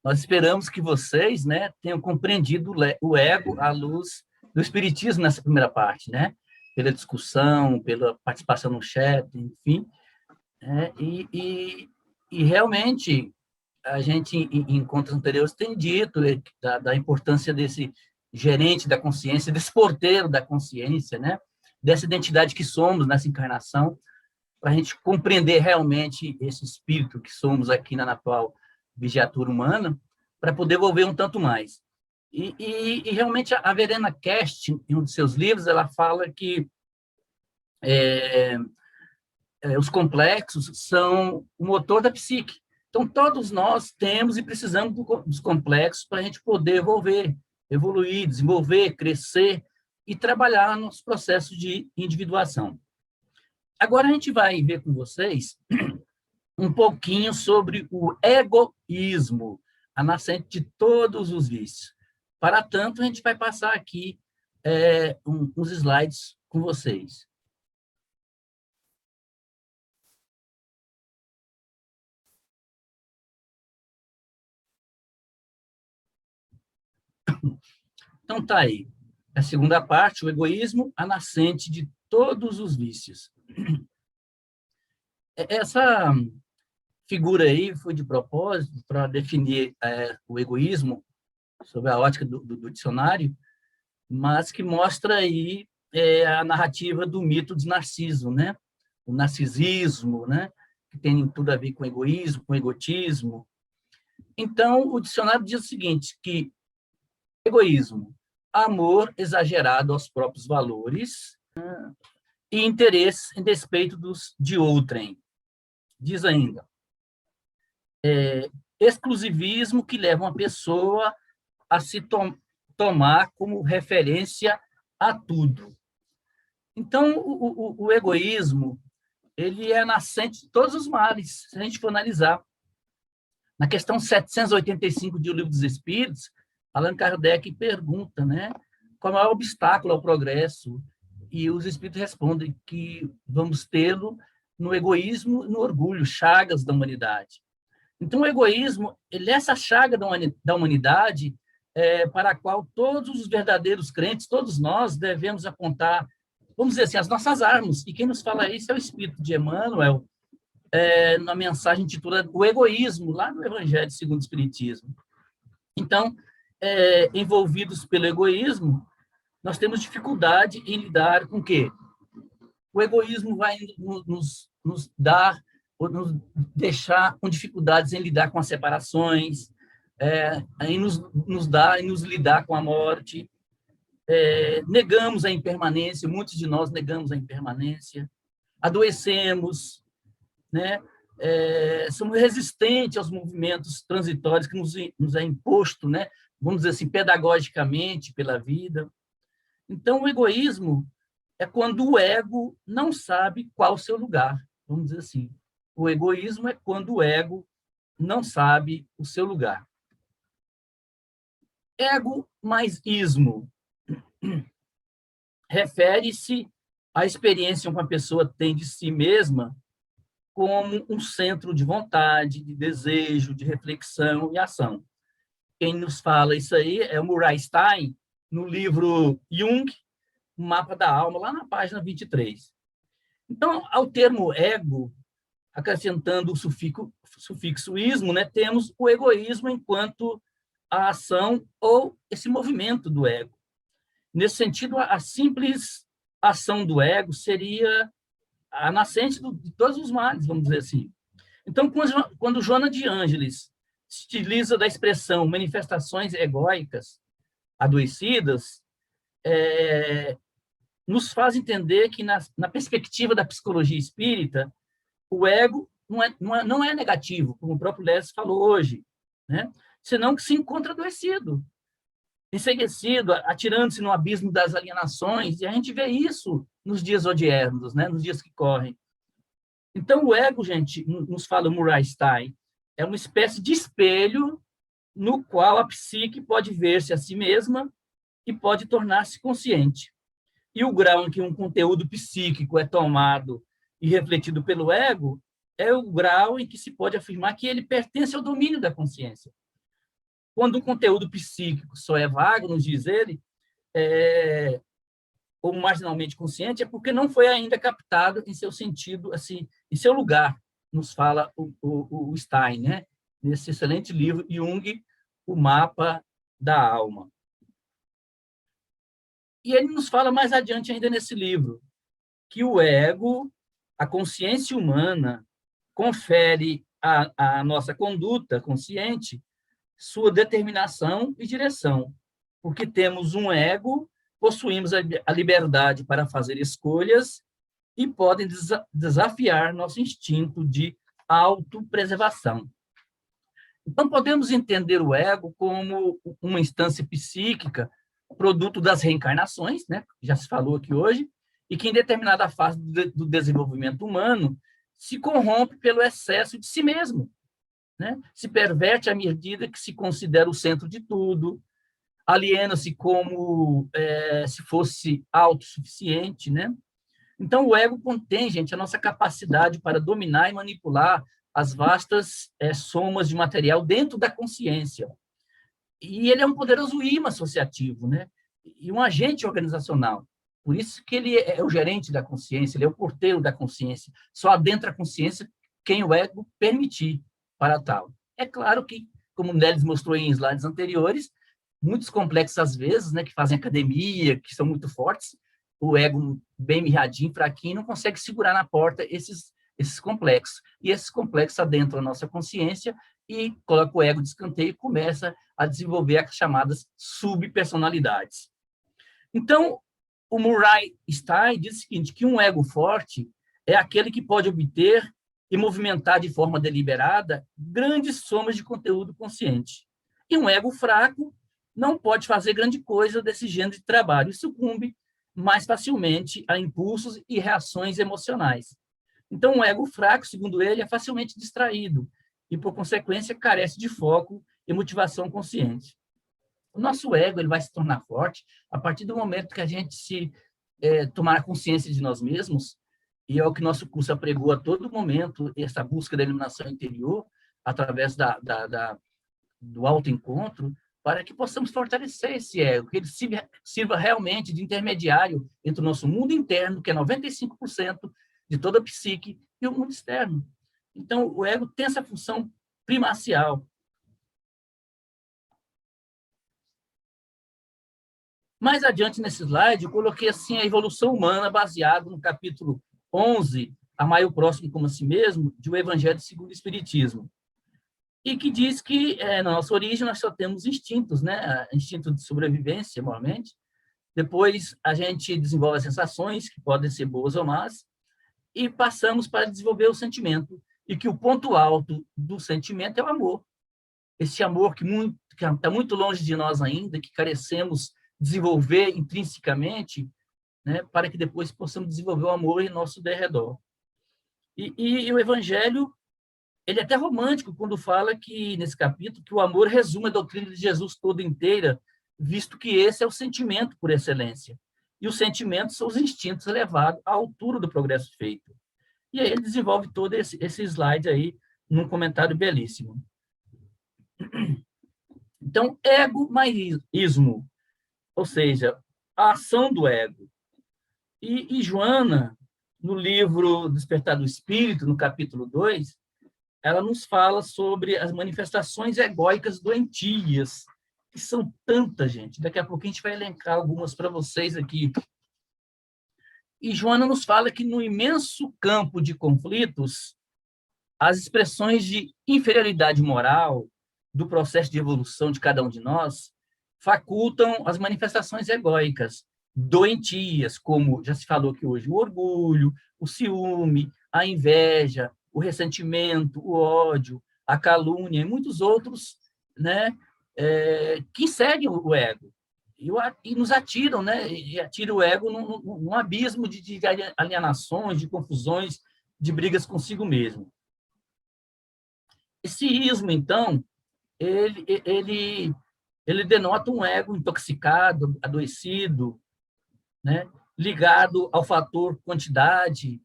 nós esperamos que vocês, né, tenham compreendido o ego à luz do Espiritismo nessa primeira parte, né? Pela discussão, pela participação no chat, enfim. E realmente, a gente, em encontros anteriores, tem dito da importância desse gerente da consciência, desse porteiro da consciência, né? Dessa identidade que somos nessa encarnação, para a gente compreender realmente esse espírito que somos aqui na atual vigiatura humana, para poder evolver um tanto mais. E realmente, a Verena Kest, em um de seus livros, ela fala que os complexos são o motor da psique. Então, todos nós temos e precisamos dos complexos para a gente poder evoluir, desenvolver, crescer e trabalhar nos processos de individuação. Agora, a gente vai ver com vocês um pouquinho sobre o egoísmo, a nascente de todos os vícios. Para tanto, a gente vai passar aqui uns slides com vocês. Então, tá aí. A segunda parte, o egoísmo, a nascente de todos os vícios. Essa figura aí foi de propósito para definir o egoísmo sob a ótica do dicionário, mas que mostra aí a narrativa do mito de Narciso, né? O narcisismo, né? Que tem tudo a ver com egoísmo, com egotismo. Então, o dicionário diz o seguinte, que egoísmo, amor exagerado aos próprios valores e interesse em despeito de outrem. Diz ainda, exclusivismo que leva uma pessoa a se tomar como referência a tudo. Então, o egoísmo, ele é nascente de todos os males, se a gente for analisar. Na questão 785 de O Livro dos Espíritos, Allan Kardec pergunta, né, qual é o obstáculo ao progresso, e os espíritos respondem que vamos tê-lo no egoísmo e no orgulho, chagas da humanidade. Então, o egoísmo, ele é essa chaga da humanidade para a qual todos os verdadeiros crentes, todos nós, devemos apontar, vamos dizer assim, as nossas armas. E quem nos fala isso é o Espírito de Emmanuel, na mensagem intitulada O Egoísmo, lá no Evangelho segundo o Espiritismo. Então, envolvidos pelo egoísmo, nós temos dificuldade em lidar com o quê? O egoísmo vai nos dar, ou nos deixar com dificuldades em lidar com as separações, em nos lidar com a morte. Negamos a impermanência, muitos de nós negamos a impermanência, adoecemos, né? Somos resistentes aos movimentos transitórios que nos é imposto, né? Vamos dizer assim, pedagogicamente pela vida. Então, o egoísmo é quando o ego não sabe qual o seu lugar, vamos dizer assim. O egoísmo é quando o ego não sabe o seu lugar. Ego mais ismo refere-se à experiência que uma pessoa tem de si mesma como um centro de vontade, de desejo, de reflexão e ação. Quem nos fala isso aí é o Murray Stein, no livro Jung, o Mapa da Alma, lá na página 23. Então, ao termo ego, acrescentando o sufixo ismo, né, temos o egoísmo enquanto a ação ou esse movimento do ego. Nesse sentido, a simples ação do ego seria a nascente de todos os males, vamos dizer assim. Então, quando Joana de Ângeles se utiliza da expressão manifestações egóicas adoecidas, nos faz entender que, na perspectiva da psicologia espírita, o ego não é negativo, como o próprio Lés falou hoje, né? Senão que se encontra adoecido, enseguecido, atirando-se no abismo das alienações, e a gente vê isso nos dias odiernos, né? Nos dias que correm. Então, o ego, gente, nos fala Murray Stein, é uma espécie de espelho no qual a psique pode ver-se a si mesma e pode tornar-se consciente. E o grau em que um conteúdo psíquico é tomado e refletido pelo ego é o grau em que se pode afirmar que ele pertence ao domínio da consciência. quando um conteúdo psíquico só é vago, nos diz ele, ou marginalmente consciente, é porque não foi ainda captado em seu sentido, assim, em seu lugar, nos fala o Stein, né? Nesse excelente livro, Jung, O Mapa da Alma. E ele nos fala mais adiante ainda nesse livro, que o ego, a consciência humana, confere à nossa conduta consciente sua determinação e direção, porque temos um ego, possuímos a liberdade para fazer escolhas e podem desafiar nosso instinto de autopreservação. Então, podemos entender o ego como uma instância psíquica, produto das reencarnações, né? Já se falou aqui hoje, e que em determinada fase do desenvolvimento humano se corrompe pelo excesso de si mesmo, né? Se perverte à medida que se considera o centro de tudo, aliena-se como se fosse autossuficiente, né? Então, o ego contém, gente, a nossa capacidade para dominar e manipular as vastas somas de material dentro da consciência. E ele é um poderoso imã associativo, né? E um agente organizacional. Por isso que ele é o gerente da consciência, ele é o porteiro da consciência. Só adentra a consciência quem o ego permitir para tal. É claro que, como o Neles mostrou em slides anteriores, muitos complexos às vezes, né, que fazem academia, que são muito fortes, o ego bem mirradinho, fraquinho, não consegue segurar na porta esses complexos. E esses complexos adentram a nossa consciência e coloca o ego de escanteio e começa a desenvolver as chamadas subpersonalidades. Então, o Murray Stein diz o seguinte, que um ego forte é aquele que pode obter e movimentar de forma deliberada grandes somas de conteúdo consciente. E um ego fraco não pode fazer grande coisa desse gênero de trabalho e sucumbe mais facilmente a impulsos e reações emocionais. Então, um ego fraco, segundo ele, é facilmente distraído e, por consequência, carece de foco e motivação consciente. O nosso ego ele vai se tornar forte a partir do momento que a gente tomar consciência de nós mesmos, e é o que nosso curso apregou a todo momento, essa busca da iluminação interior, através do autoencontro, para que possamos fortalecer esse ego, que ele sirva realmente de intermediário entre o nosso mundo interno, que é 95% de toda a psique, e o mundo externo. Então, o ego tem essa função primacial. Mais adiante nesse slide, eu coloquei assim a evolução humana baseada no capítulo 11, Amar o Próximo como a Si Mesmo, de O Evangelho segundo o Espiritismo. E que diz que, na nossa origem, nós só temos instintos, né? Instinto de sobrevivência, normalmente. Depois, a gente desenvolve as sensações, que podem ser boas ou más, e passamos para desenvolver o sentimento. E que o ponto alto do sentimento é o amor. Esse amor que está muito longe de nós ainda, que carecemos desenvolver intrinsecamente, né? Para que depois possamos desenvolver o amor em nosso derredor. E o Evangelho ele é até romântico quando fala que, nesse capítulo, que o amor resume a doutrina de Jesus toda inteira, visto que esse é o sentimento por excelência. E os sentimentos são os instintos elevados à altura do progresso feito. E aí ele desenvolve todo esse slide aí num comentário belíssimo. Então, ego mais ismo, ou seja, a ação do ego. E Joana, no livro Despertar do Espírito, no capítulo 2, ela nos fala sobre as manifestações egóicas doentias, que são tantas, gente. Daqui a pouco a gente vai elencar algumas para vocês aqui. E Joana nos fala que no imenso campo de conflitos, as expressões de inferioridade moral do processo de evolução de cada um de nós facultam as manifestações egóicas doentias, como já se falou aqui hoje, o orgulho, o ciúme, a inveja, o ressentimento, o ódio, a calúnia e muitos outros, né, que seguem o ego e nos atiram, né, e atiram o ego num abismo de alienações, de confusões, de brigas consigo mesmo. Esse ismo, então, ele denota um ego intoxicado, adoecido, né, ligado ao fator quantidade,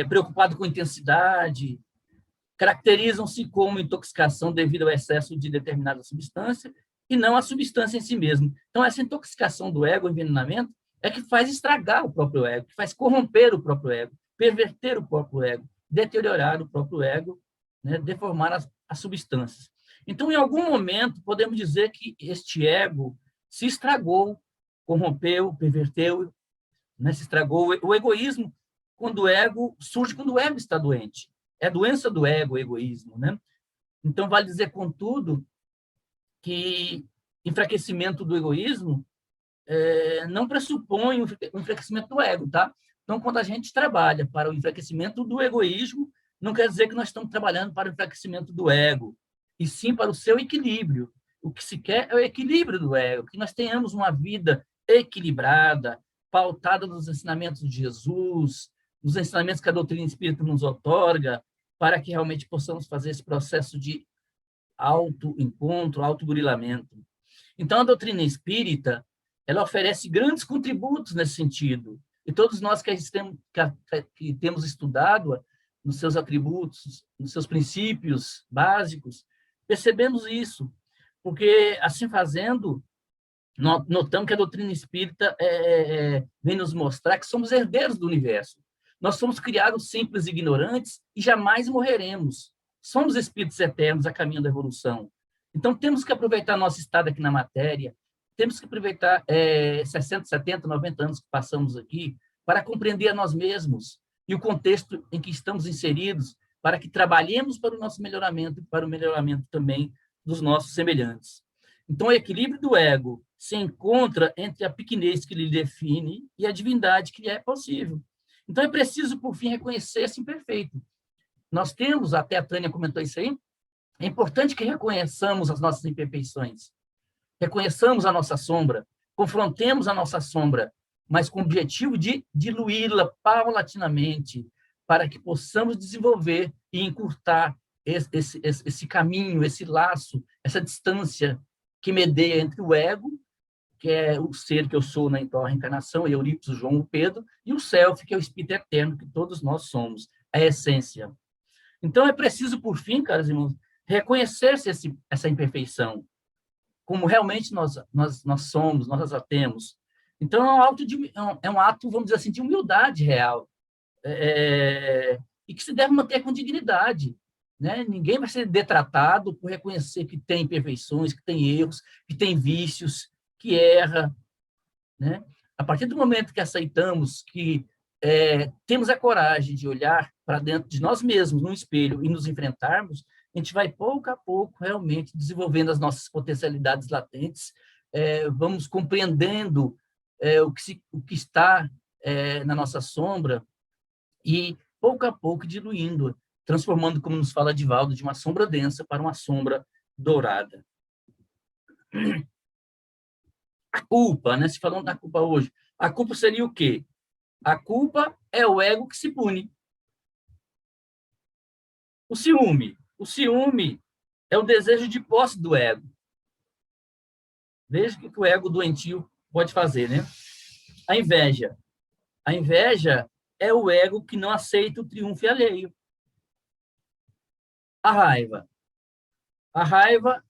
preocupado com intensidade, caracterizam-se como intoxicação devido ao excesso de determinada substância e não a substância em si mesmo. Então, essa intoxicação do ego, o envenenamento, é que faz estragar o próprio ego, que faz corromper o próprio ego, perverter o próprio ego, deteriorar o próprio ego, né, deformar as substâncias. Então, em algum momento, podemos dizer que este ego se estragou, corrompeu, perverteu, né, se estragou. O egoísmo, quando o ego surge quando o ego está doente. É a doença do ego, o egoísmo, né? Então, vale dizer, contudo, que enfraquecimento do egoísmo não pressupõe o enfraquecimento do ego, tá? Então, quando a gente trabalha para o enfraquecimento do egoísmo, não quer dizer que nós estamos trabalhando para o enfraquecimento do ego, e sim para o seu equilíbrio. O que se quer é o equilíbrio do ego, que nós tenhamos uma vida equilibrada, pautada nos ensinamentos de Jesus, nos ensinamentos que a doutrina espírita nos outorga, para que realmente possamos fazer esse processo de autoencontro, autoburilamento. Então, a doutrina espírita, ela oferece grandes contributos nesse sentido. E todos nós que temos estudado nos seus atributos, nos seus princípios básicos, percebemos isso. Porque, assim fazendo, notamos que a doutrina espírita vem nos mostrar que somos herdeiros do universo. Nós somos criados simples e ignorantes e jamais morreremos. Somos espíritos eternos a caminho da evolução. Então, temos que aproveitar nosso estado aqui na matéria, temos que aproveitar 60, 70, 90 anos que passamos aqui para compreender a nós mesmos e o contexto em que estamos inseridos, para que trabalhemos para o nosso melhoramento e para o melhoramento também dos nossos semelhantes. Então, o equilíbrio do ego se encontra entre a pequenez que lhe define e a divindade que lhe é possível. Então, é preciso, por fim, reconhecer esse imperfeito. Nós temos, até a Tânia comentou isso aí, é importante que reconheçamos as nossas imperfeições, reconheçamos a nossa sombra, confrontemos a nossa sombra, mas com o objetivo de diluí-la paulatinamente, para que possamos desenvolver e encurtar esse caminho, esse laço, essa distância que medeia entre o ego, que é o ser que eu sou na reencarnação, Eurípides, o João, o Pedro, e o self, que é o espírito eterno que todos nós somos, a essência. Então, é preciso, por fim, caros irmãos, reconhecer-se essa imperfeição, como realmente nós somos, nós a temos. Então, é um ato, vamos dizer assim, de humildade real, e que se deve manter com dignidade. Né? Ninguém vai ser detratado por reconhecer que tem imperfeições, que tem erros, que tem vícios, que erra. Né? A partir do momento que aceitamos que temos a coragem de olhar para dentro de nós mesmos, no espelho, e nos enfrentarmos, a gente vai, pouco a pouco, realmente desenvolvendo as nossas potencialidades latentes, vamos compreendendo o que está na nossa sombra e, pouco a pouco, diluindo, transformando, como nos fala Divaldo, de uma sombra densa para uma sombra dourada. A culpa, né? Se falando da culpa hoje, a culpa seria o quê? A culpa é o ego que se pune. O ciúme é o desejo de posse do ego. Veja o que o ego doentio pode fazer, né? A inveja. A inveja é o ego que não aceita o triunfo alheio. A raiva. A raiva,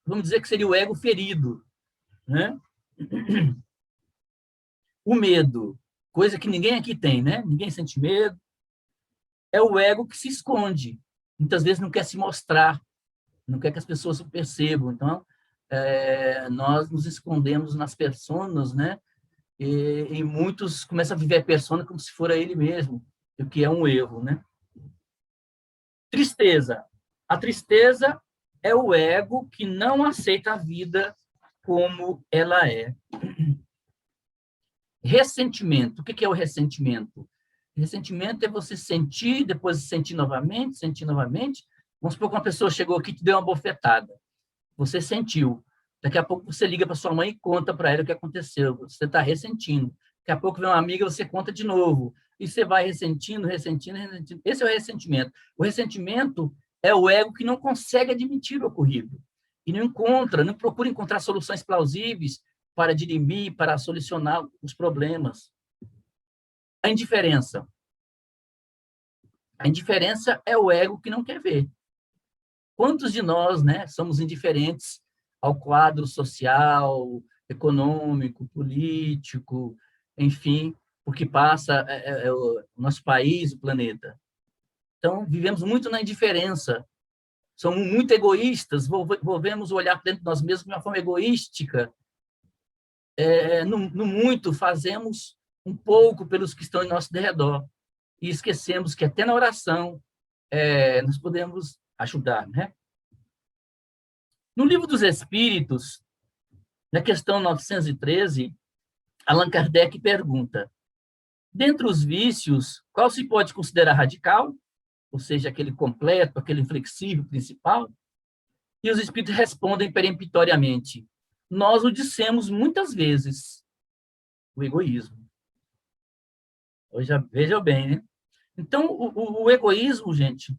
vamos dizer que seria o ego ferido, né? O medo, coisa que ninguém aqui tem, né? Ninguém sente medo. É o ego que se esconde. Muitas vezes não quer se mostrar, não quer que as pessoas percebam. Então, nós nos escondemos nas personas, né? E muitos começam a viver a persona como se for ele mesmo, o que é um erro, né? Tristeza. A tristeza é o ego que não aceita a vida como ela é. Ressentimento. O que é o ressentimento? Ressentimento é você sentir, depois sentir novamente, sentir novamente. Vamos supor que uma pessoa chegou aqui e te deu uma bofetada. Você sentiu. Daqui a pouco você liga para sua mãe e conta para ela o que aconteceu. Você está ressentindo. Daqui a pouco vem uma amiga, você conta de novo. E você vai ressentindo, ressentindo, ressentindo. Esse é o ressentimento. O ressentimento é o ego que não consegue admitir o ocorrido. E não procura encontrar soluções plausíveis para dirimir, para solucionar os problemas. A indiferença. A indiferença é o ego que não quer ver. Quantos de nós, né, somos indiferentes ao quadro social, econômico, político, enfim, o que passa o nosso país, o planeta. Então, vivemos muito na indiferença. Somos muito egoístas, volvemos o olhar para dentro de nós mesmos de uma forma egoística. No muito, fazemos um pouco pelos que estão em nosso redor. E esquecemos que até na oração nós podemos ajudar, né? No Livro dos Espíritos, na questão 913, Allan Kardec pergunta: dentre os vícios, qual se pode considerar radical? Ou seja, aquele completo, aquele inflexível principal? E os espíritos respondem peremptoriamente: nós o dissemos muitas vezes, o egoísmo. Veja bem, né? Então, o egoísmo, gente,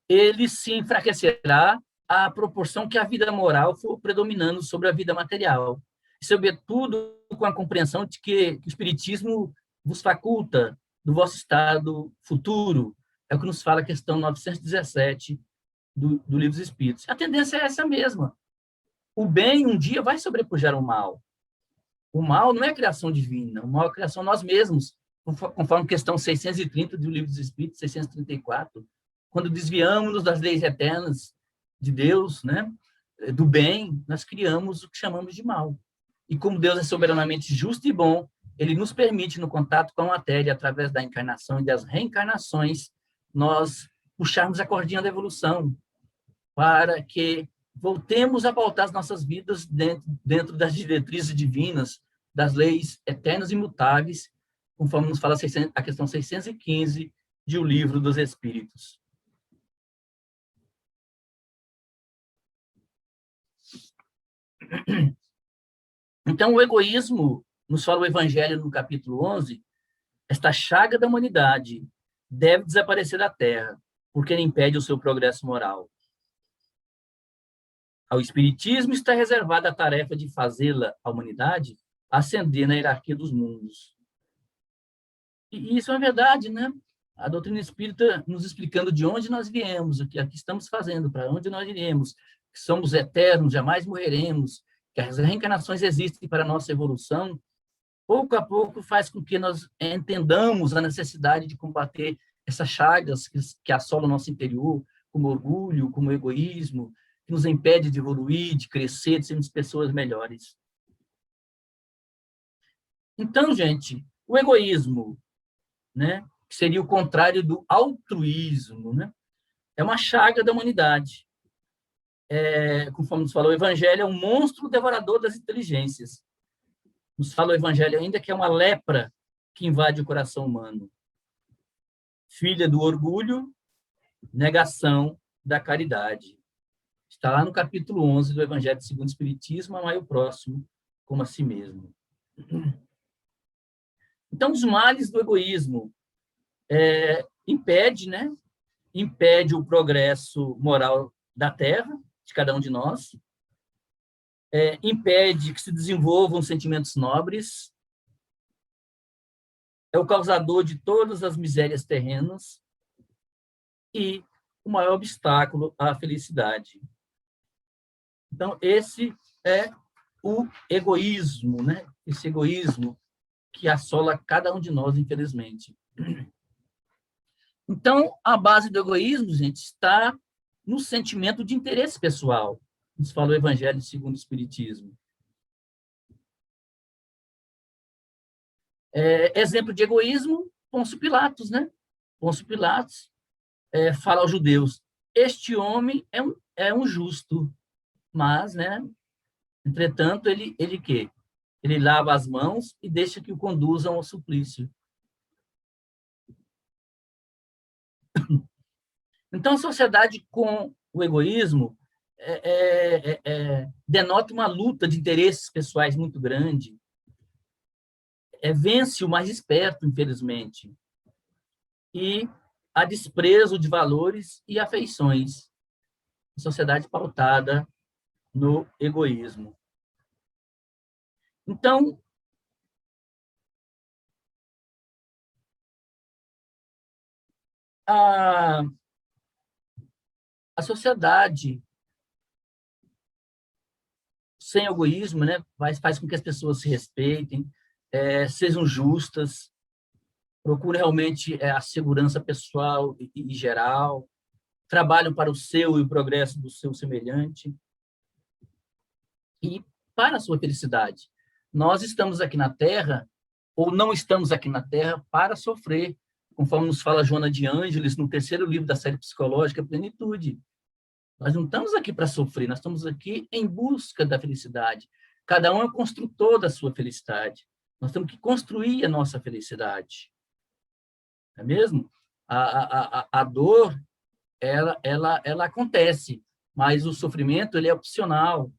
ele se enfraquecerá à proporção que a vida moral for predominando sobre a vida material. E, sobretudo, com a compreensão de que o Espiritismo vos faculta do vosso estado futuro. É o que nos fala a questão 917 do Livro dos Espíritos. A tendência é essa mesma. O bem, um dia, vai sobrepujar o mal. O mal não é criação divina, o mal é criação nós mesmos, conforme questão 630 do Livro dos Espíritos, 634. Quando desviamos-nos das leis eternas de Deus, né, do bem, nós criamos o que chamamos de mal. E como Deus é soberanamente justo e bom, ele nos permite, no contato com a matéria, através da encarnação e das reencarnações, nós puxarmos a cordinha da evolução para que voltemos a pautar as nossas vidas dentro das diretrizes divinas, das leis eternas e imutáveis, conforme nos fala a questão 615 de O Livro dos Espíritos. Então, o egoísmo, nos fala o Evangelho no capítulo 11, esta chaga da humanidade deve desaparecer da Terra, porque ele impede o seu progresso moral. Ao Espiritismo está reservada a tarefa de fazê-la, a humanidade, ascender na hierarquia dos mundos. E isso é verdade, né? A doutrina espírita nos explicando de onde nós viemos, o que aqui estamos fazendo, para onde nós iremos, que somos eternos, jamais morreremos, que as reencarnações existem para a nossa evolução, pouco a pouco faz com que nós entendamos a necessidade de combater essas chagas que assolam o nosso interior, como orgulho, como egoísmo, que nos impede de evoluir, de crescer, de sermos pessoas melhores. Então, gente, o egoísmo, né, que seria o contrário do altruísmo, né, é uma chaga da humanidade. Conforme nos falou o Evangelho, é um monstro devorador das inteligências. Nos fala o Evangelho ainda que é uma lepra que invade o coração humano. Filha do orgulho, negação da caridade. Está lá no capítulo 11 do Evangelho segundo o Espiritismo: amai o próximo como a si mesmo. Então, os males do egoísmo impede, né? Impede o progresso moral da Terra, de cada um de nós, impede que se desenvolvam sentimentos nobres, é o causador de todas as misérias terrenas e o maior obstáculo à felicidade. Então, esse é o egoísmo, né? Esse egoísmo que assola cada um de nós, infelizmente. Então, a base do egoísmo, gente, está no sentimento de interesse pessoal. Nos fala o Evangelho segundo o Espiritismo. Exemplo de egoísmo, Pôncio Pilatos, né? Pôncio Pilatos fala aos judeus: este homem é um justo, mas, né? Entretanto, ele quê? Ele lava as mãos e deixa que o conduzam ao suplício. Então, a sociedade com o egoísmo denota uma luta de interesses pessoais muito grande. Vence o mais esperto, infelizmente. E há desprezo de valores e afeições. Sociedade pautada no egoísmo. Então, a, a sociedade sem egoísmo, né, faz com que as pessoas se respeitem, sejam justas, procurem realmente a segurança pessoal e geral, trabalham para o seu e o progresso do seu semelhante e para a sua felicidade. Nós estamos aqui na Terra, ou não estamos aqui na Terra, para sofrer, conforme nos fala Joana de Ângeles, no terceiro livro da série psicológica, Plenitude. Nós não estamos aqui para sofrer, nós estamos aqui em busca da felicidade. Cada um é o construtor da sua felicidade. Nós temos que construir a nossa felicidade. Não é mesmo? A dor, ela acontece, mas o sofrimento ele é opcional.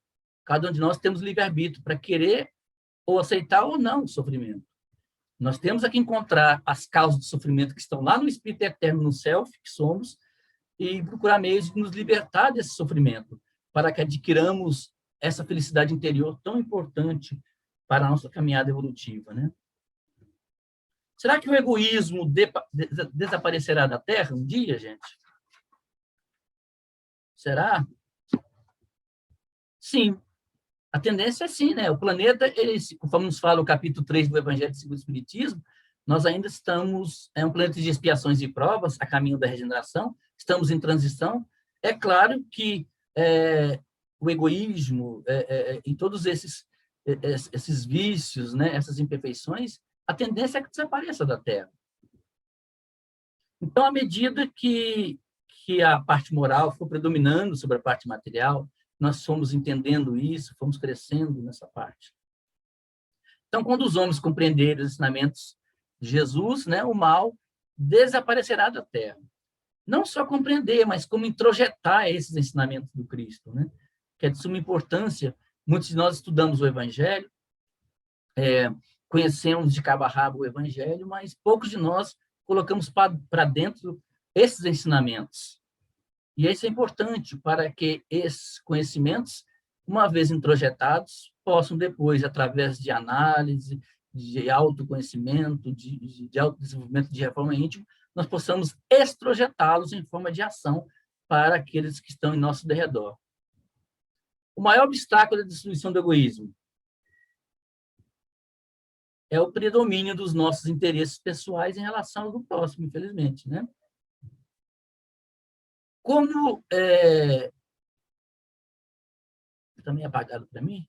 Cada um de nós temos livre-arbítrio para querer ou aceitar ou não o sofrimento. Nós temos que encontrar as causas do sofrimento que estão lá no Espírito Eterno, no Self, que somos, e procurar meios de nos libertar desse sofrimento, para que adquiramos essa felicidade interior tão importante para a nossa caminhada evolutiva, né? Será que o egoísmo desaparecerá da Terra um dia, gente? Será? Sim. A tendência é sim, né? O planeta, conforme nos fala o capítulo 3 do Evangelho segundo o Espiritismo, nós ainda estamos, um planeta de expiações e provas, a caminho da regeneração, estamos em transição. É claro que o egoísmo e todos esses vícios, né, essas imperfeições, a tendência é que desapareça da Terra. Então, à medida que a parte moral for predominando sobre a parte material, nós fomos entendendo isso, fomos crescendo nessa parte. Então, quando os homens compreenderem os ensinamentos de Jesus, né, o mal desaparecerá da Terra. Não só compreender, mas como introjetar esses ensinamentos do Cristo, né? Que é de suma importância. Muitos de nós estudamos o Evangelho, conhecemos de cabo a rabo o Evangelho, mas poucos de nós colocamos para dentro esses ensinamentos. E isso é importante para que esses conhecimentos, uma vez introjetados, possam depois, através de análise, de autoconhecimento, de autodesenvolvimento, de reforma íntima, nós possamos extrojetá-los em forma de ação para aqueles que estão em nosso derredor. O maior obstáculo da destruição do egoísmo é o predomínio dos nossos interesses pessoais em relação ao do próximo, infelizmente, né? Como também apagado para mim?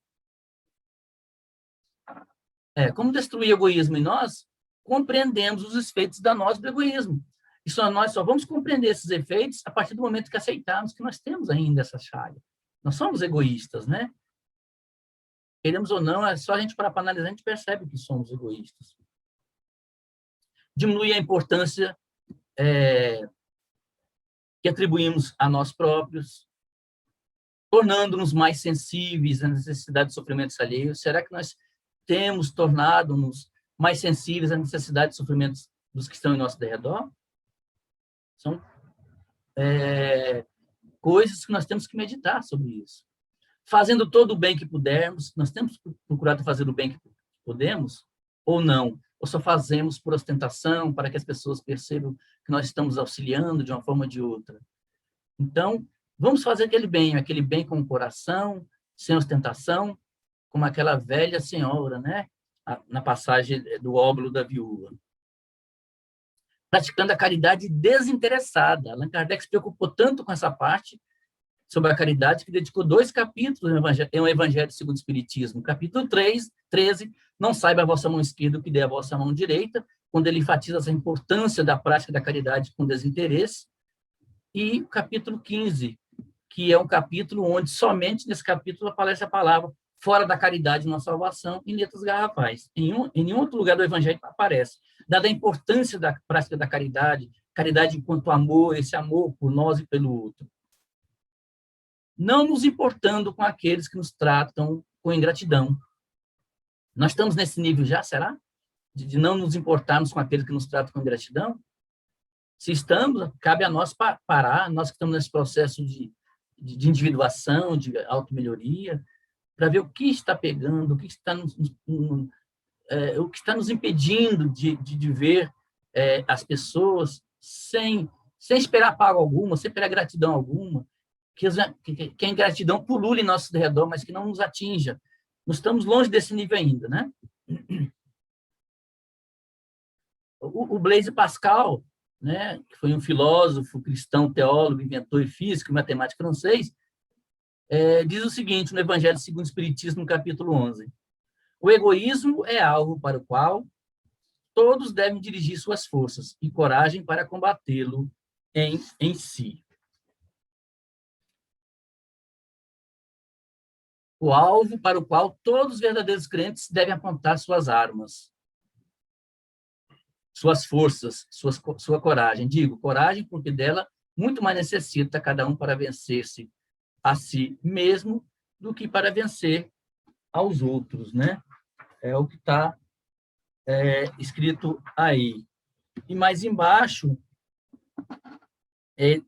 Como destruir o egoísmo em nós? Compreendemos os efeitos danosos do egoísmo. E nós só vamos compreender esses efeitos a partir do momento que aceitarmos que nós temos ainda essa chaga. Nós somos egoístas, né? Queremos ou não, é só a gente parar para analisar, a gente percebe que somos egoístas. Diminuir a importância que atribuímos a nós próprios, tornando-nos mais sensíveis à necessidade de sofrimentos alheios. Será que nós temos tornado-nos mais sensíveis à necessidade de sofrimentos dos que estão em nosso derredor? São coisas que nós temos que meditar sobre isso. Fazendo todo o bem que pudermos, nós temos procurado fazer o bem que podemos ou não? Ou só fazemos por ostentação, para que as pessoas percebam que nós estamos auxiliando de uma forma ou de outra? Então, vamos fazer aquele bem com o coração, sem ostentação, como aquela velha senhora, né? Na passagem do óbolo da viúva. Praticando a caridade desinteressada. Allan Kardec se preocupou tanto com essa parte sobre a caridade que dedicou 2 capítulos em um Evangelho segundo o Espiritismo. Capítulo 13, não saiba a vossa mão esquerda o que dê a vossa mão direita, quando ele enfatiza essa importância da prática da caridade com desinteresse. E o capítulo 15, que é um capítulo onde somente nesse capítulo aparece a palavra fora da caridade não há salvação, em letras garrafais. Em nenhum outro lugar do Evangelho aparece. Dada a importância da prática da caridade, caridade enquanto amor, esse amor por nós e pelo outro. Não nos importando com aqueles que nos tratam com ingratidão. Nós estamos nesse nível já, será? De não nos importarmos com aqueles que nos tratam com ingratidão? Se estamos, cabe a nós parar, nós que estamos nesse processo de individuação, de automelhoria, para ver o que está pegando, o que está nos impedindo de ver as pessoas sem sem esperar pago alguma, sem esperar gratidão alguma, que a ingratidão pulule em nosso redor, mas que não nos atinja. Nós estamos longe desse nível ainda, né? O Blaise Pascal, né, que foi um filósofo cristão, teólogo, inventor e físico e matemático francês, diz o seguinte no Evangelho segundo o Espiritismo, no capítulo 11. O egoísmo é algo para o qual todos devem dirigir suas forças e coragem para combatê-lo em si. O alvo para o qual todos os verdadeiros crentes devem apontar suas armas, suas forças, sua coragem. Digo, coragem porque dela muito mais necessita cada um para vencer-se a si mesmo do que para vencer aos outros, né? É o que está escrito aí. E mais embaixo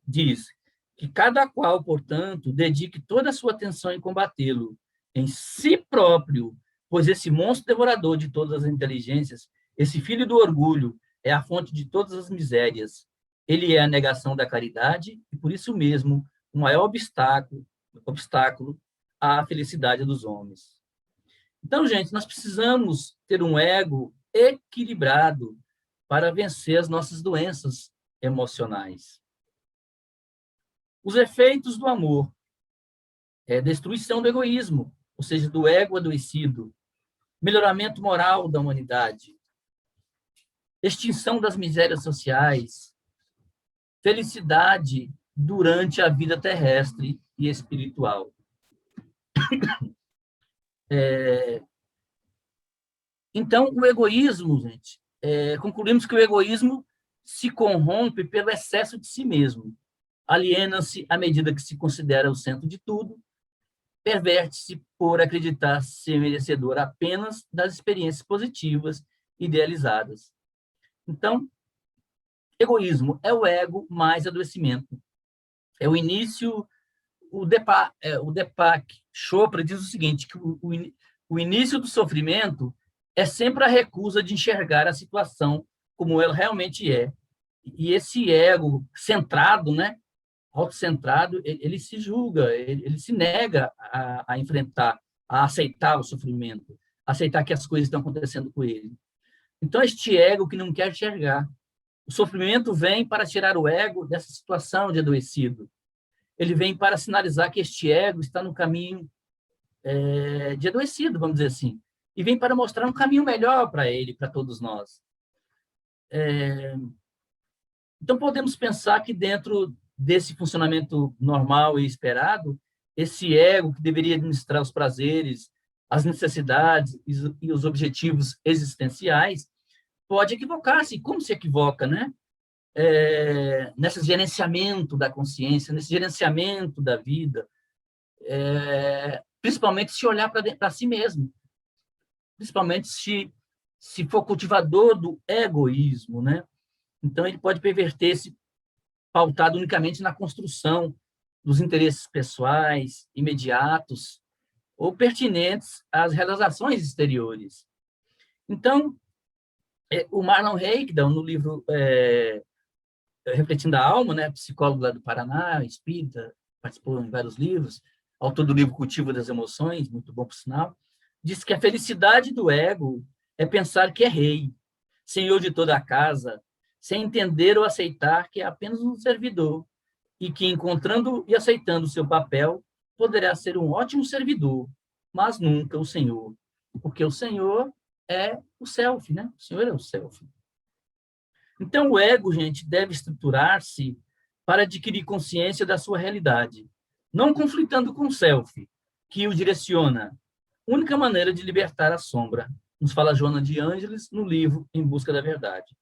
diz que cada qual, portanto, dedique toda a sua atenção em combatê-lo em si próprio, pois esse monstro devorador de todas as inteligências, esse filho do orgulho, é a fonte de todas as misérias. Ele é a negação da caridade e, por isso mesmo, o maior obstáculo à felicidade dos homens. Então, gente, nós precisamos ter um ego equilibrado para vencer as nossas doenças emocionais. Os efeitos do amor é destruição do egoísmo, ou seja, do ego adoecido, melhoramento moral da humanidade, extinção das misérias sociais, felicidade durante a vida terrestre e espiritual. Então, o egoísmo, gente, concluímos que o egoísmo se corrompe pelo excesso de si mesmo, aliena-se à medida que se considera o centro de tudo, perverte-se por acreditar ser merecedor apenas das experiências positivas idealizadas. Então, egoísmo é o ego mais adoecimento. É o início, o Deepak Chopra diz o seguinte, que o início do sofrimento é sempre a recusa de enxergar a situação como ela realmente é. E esse ego centrado, né, autocentrado, ele se julga, ele se nega a enfrentar, a aceitar o sofrimento, a aceitar que as coisas estão acontecendo com ele. Então, este ego que não quer enxergar. O sofrimento vem para tirar o ego dessa situação de adoecido. Ele vem para sinalizar que este ego está no caminho de adoecido, vamos dizer assim. E vem para mostrar um caminho melhor para ele, para todos nós. Então, podemos pensar que dentro desse funcionamento normal e esperado, esse ego que deveria administrar os prazeres, as necessidades e os objetivos existenciais, pode equivocar-se. Como se equivoca, né? Nesse gerenciamento da consciência, nesse gerenciamento da vida, principalmente se olhar para si mesmo, principalmente se for cultivador do egoísmo, né? Então, ele pode perverter-se pautado unicamente na construção dos interesses pessoais, imediatos ou pertinentes às realizações exteriores. Então, o Marlon Heikdal, no livro Refletindo a Alma, né, psicólogo lá do Paraná, espírita, participou em vários livros, autor do livro Cultivo das Emoções, muito bom por sinal, diz que a felicidade do ego é pensar que é rei, senhor de toda a casa, sem entender ou aceitar que é apenas um servidor, e que, encontrando e aceitando o seu papel, poderá ser um ótimo servidor, mas nunca o senhor, porque o senhor é o self, né? O senhor é o self. Então, o ego, gente, deve estruturar-se para adquirir consciência da sua realidade, não conflitando com o self, que o direciona. Única maneira de libertar a sombra, nos fala Joana de Ângeles no livro Em Busca da Verdade.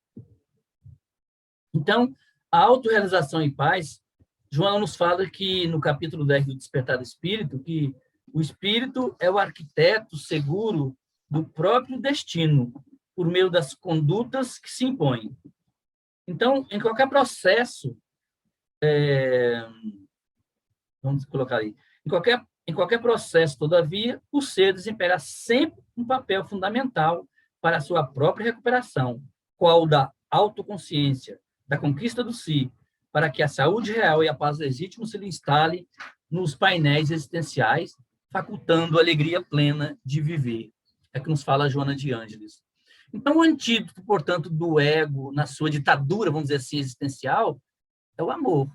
Então, a autorrealização e paz, Joana nos fala que, no capítulo 10 do Despertar do Espírito, que o espírito é o arquiteto seguro do próprio destino, por meio das condutas que se impõem. Então, em qualquer processo, vamos colocar aí, em qualquer processo, todavia, o ser desempenha sempre um papel fundamental para a sua própria recuperação, qual da autoconsciência, da conquista do si, para que a saúde real e a paz legítima se lhe instale nos painéis existenciais, facultando a alegria plena de viver. É que nos fala Joana de Ângeles. Então, o antídoto, portanto, do ego na sua ditadura, vamos dizer assim, existencial, é o amor.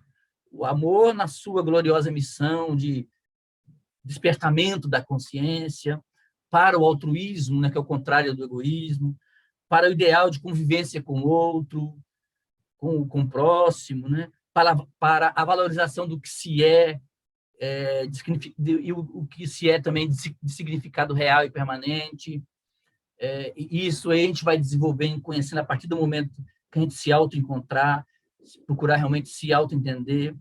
O amor na sua gloriosa missão de despertamento da consciência, para o altruísmo, né, que é o contrário do egoísmo, para o ideal de convivência com o outro, com o próximo, né, para a valorização do que se é, e o que se é também de significado real e permanente. E isso aí a gente vai desenvolvendo, conhecendo a partir do momento que a gente se auto-encontrar, procurar realmente se auto-entender.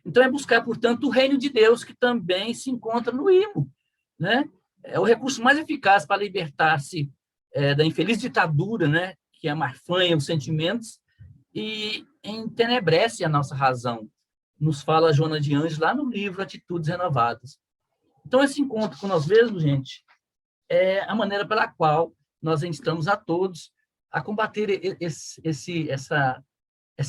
Então, é buscar, portanto, o reino de Deus, que também se encontra no imo, né? É o recurso mais eficaz para libertar-se da infeliz ditadura, né? Que amarfanha os sentimentos e entenebrece a nossa razão. Nos fala Joana de Ângeles lá no livro Atitudes Renovadas. Então, esse encontro com nós mesmos, gente, é a maneira pela qual nós instamos a todos a combater essa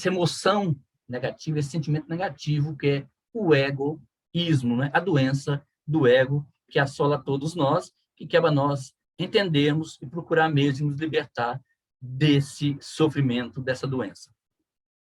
emoção negativa, esse sentimento negativo que é o egoísmo, né? A doença do ego que assola todos nós, que quebra nós entendermos e procurar mesmo nos libertar desse sofrimento, dessa doença.